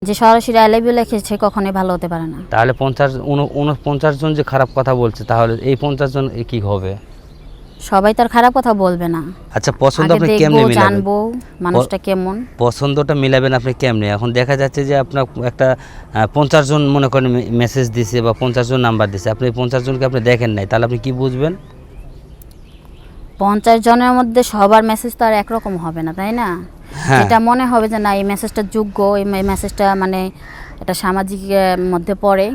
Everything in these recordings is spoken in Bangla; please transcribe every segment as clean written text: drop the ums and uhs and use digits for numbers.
যে সরাসরি আই লাভ ইউ লিখেছে কখনোই ভালো হতে পারে না। তাহলে 50 জন যে খারাপ কথা বলছে, তাহলে এই 50 জন কি হবে? সবাই তার খারাপ কথা বলবে না। আচ্ছা, পছন্দ আপনি দেখবো, কেমনে মিলাবেন? জানবো মানুষটা কেমন। পছন্দটা মিলাবেন আপনি কেমনে? এখন দেখা যাচ্ছে যে আপনার একটা 50 জন মনে করেন মেসেজ দিছে বা 50 জন নাম্বার দিছে, আপনি 50 জনকে আপনি দেখেন নাই, তাহলে আপনি কি বুঝবেন? 50 জনের মধ্যে সবার মেসেজ তো আর একরকম হবে না, তাই না? হ্যাঁ। যেটা মনে হবে যে না এই মেসেজটা যোগ্য, এই মেসেজটা মানে এটা সামাজিক মধ্যে পড়ে,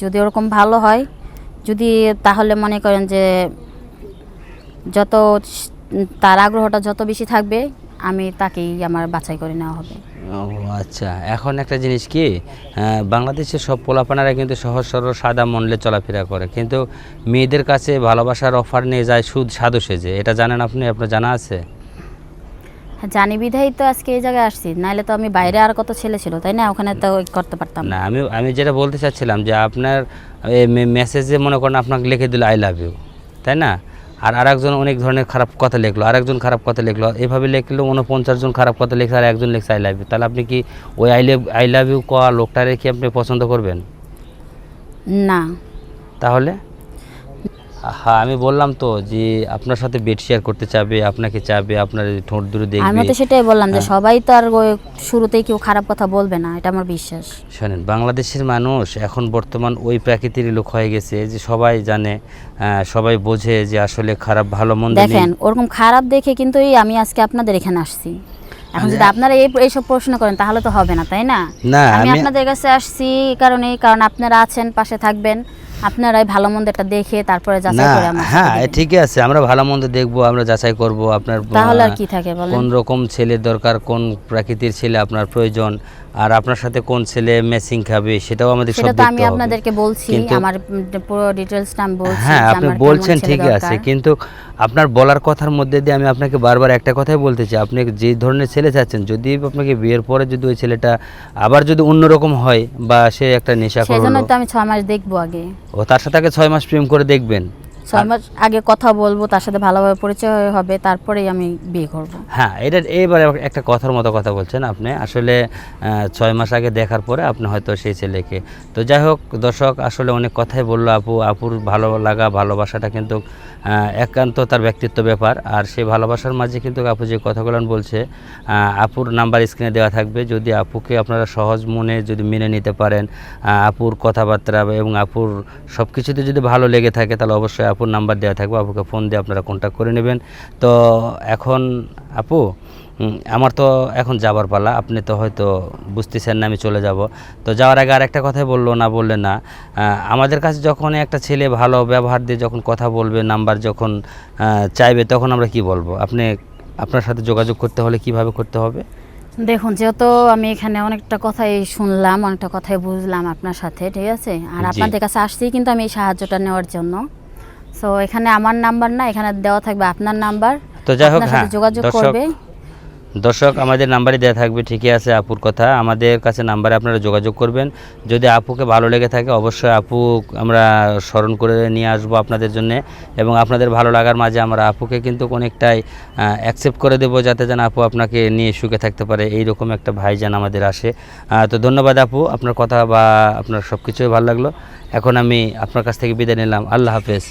যদি ওরকম ভালো হয়, যদি তাহলে মনে করেন যে যত তার আগ্রহটা যত বেশি থাকবে আমি তাকেই আমার বাছাই করে নেওয়া হবে। ও আচ্ছা, এখন একটা জিনিস কি, বাংলাদেশের সব পোলাপানারা কিন্তু সহজ সরল সাদা মনলে চলাফেরা করে, কিন্তু মেয়েদের কাছে ভালোবাসার অফার নিয়ে যায় সুদ সাধু সেজে, এটা জানেন আপনি? আপনার জানা আছে? হ্যাঁ, জানি বিধাই তো আজকে এই জায়গায় আসছি, নাহলে তো আমি বাইরে আর কত ছেলে ছিল, তাই না? ওখানে তো করতে পারতাম না, আমি যেটা বলতে চাচ্ছিলাম যে আপনার মেসেজে মনে করেন আপনাকে লিখে দিল আই লাভ ইউ, তাই না? আর আরেকজন অনেক ধরনের খারাপ কথা লিখলো, আরেকজন খারাপ কথা লিখলো, এভাবে লিখলো 49 জন খারাপ কথা লিখছে আর একজন লিখছে আই লাভ ইউ, তাহলে আপনি কি ওই আই লাভ ইউ কোয়া লোকটারে কি আপনি পছন্দ করবেন? না। তাহলে হ্যাঁ, আমি বললাম তো যে আপনার সাথে বেড শেয়ার করতে চাবে, আপনাকে চাবে, আপনার ঠোঁট দূরে দেখবে। আমি তো সেটাই বললাম যে সবাই তো আর শুরুতেই কেউ খারাপ কথা বলবে না, এটা আমার বিশ্বাস। শোনেন, বাংলাদেশের মানুষ এখন বর্তমান ওই প্রকৃতির লোক হয়ে গেছে যে সবাই জানে, সবাই বোঝে যে আসলে খারাপ ভালো মন্দ নেই। দেখেন ওরকম খারাপ দেখে কিন্তু আমি আজকে আপনাদের এখানে আসছি। এখন যদি আপনারা এইসব প্রশ্ন করেন তাহলে তো হবে না, তাই না? না, আমি আপনাদের কাছে আসছি কারণ আপনারা আছেন, পাশে থাকবেন, আপনারাই ভালো মন্দ একটা দেখে তারপরে যাচাই করে আমার হ্যাঁ ঠিকই আছে, আমরা ভালো মন্দ দেখবো, আমরা যাচাই করব আপনার তাহলে আর কি থাকে বলেন? কোন রকম ছেলে দরকার, কোন প্রকৃতির ছেলে আপনার প্রয়োজন, আর আপনার সাথে কোন ছেলে ম্যাচিং খাবে সেটাও আমাদের সব দেখতে হবে। সেটা তো আমি আপনাদেরকে বলছি, আমার পুরো ডিটেইলসটা আমি বলছি। হ্যাঁ, আপনি বলছেন ঠিকই আছে, কিন্তু আপনার বলার কথার মধ্যে দিয়ে আমি আপনাকে বারবার একটা কথাই বলতে চাই, আপনি যে ধরনের ছেলে চাচ্ছেন, যদি আপনাকে বিয়ের পরে যদি ওই ছেলেটা আবার যদি অন্যরকম হয় বা সে একটা নেশা করে, সেজন্য তো আমি 6 মাস দেখবো আগে। ও তার সাথে আগে 6 মাস প্রেম করে দেখবেন, 6 মাস আগে কথা বলবো, তার সাথে ভালোভাবে পরিচয় হবে, তারপরেই আমি বিয়ে করব। হ্যাঁ, এটা এইবারে একটা কথার মতো কথা বলছেন আপনি, আসলে 6 মাস আগে দেখার পরে আপনি হয়তো সেই ছেলেকে। তো যাই হোক দর্শক, আসলে অনেক কথাই বললো আপুর ভালো লাগা ভালোবাসাটা কিন্তু একান্ত তার ব্যক্তিত্ব ব্যাপার, আর সেই ভালোবাসার মাঝে কিন্তু আপু যে কথাগুলো বলছে, আপুর নাম্বার স্ক্রিনে দেওয়া থাকবে, যদি আপুকে আপনারা সহজ মনে যদি মেনে নিতে পারেন, আপুর কথাবার্তা এবং আপুর সব কিছুতে যদি ভালো লেগে থাকে, তাহলে অবশ্যই আপুর নাম্বার দেওয়া থাকবে, আপুকে ফোন দিয়ে আপনারা কন্ট্যাক্ট করে নেবেন। তো এখন আপু, আমার তো এখন যাবার পালা, আপনি তো হয়তো বুঝতেছেন না আমি চলে যাব। তো যাওয়ার আগে আরেকটা কথাই বললেন না, আমাদের কাছে যখন একটা ছেলে ভালো ব্যবহার দিয়ে যখন কথা বলবে, নাম্বার যখন চাইবে, তখন আমরা কি বলবো? আপনার সাথে যোগাযোগ করতে হলে কিভাবে করতে হবে? দেখুন, যেহেতু আমি এখানে অনেকটা কথাই শুনলাম, অনেকটা কথাই বুঝলাম আপনার সাথে, ঠিক আছে? আর আপনাদের কাছে আসছি কিন্তু আমি এই সাহায্যটা নেওয়ার জন্য। সো এখানে আমার নাম্বার না, এখানে দেওয়া থাকবে আপনার নাম্বার। তো যাই হোক, হ্যাঁ, যোগাযোগ করবে। দর্শক, আমাদের নাম্বারই দেওয়া থাকবে, ঠিকই আছে আপুর কথা, আমাদের কাছে নাম্বারে আপনারা যোগাযোগ করবেন। যদি আপুকে ভালো লেগে থাকে অবশ্যই আপু আমরা স্মরণ করে নিয়ে আসবো আপনাদের জন্য, এবং আপনাদের ভালো লাগার মাঝে আমরা আপুকে কিন্তু অনেকটাই অ্যাকসেপ্ট করে দেবো, যাতে যেন আপু আপনাকে নিয়ে সুখে থাকতে পারে, এইরকম একটা ভাই যেন আমাদের আসে। তো ধন্যবাদ আপু, আপনার কথা বা আপনার সব কিছুই ভালো লাগলো। এখন আমি আপনার কাছ থেকে বিদায় নিলাম, আল্লাহ হাফেজ।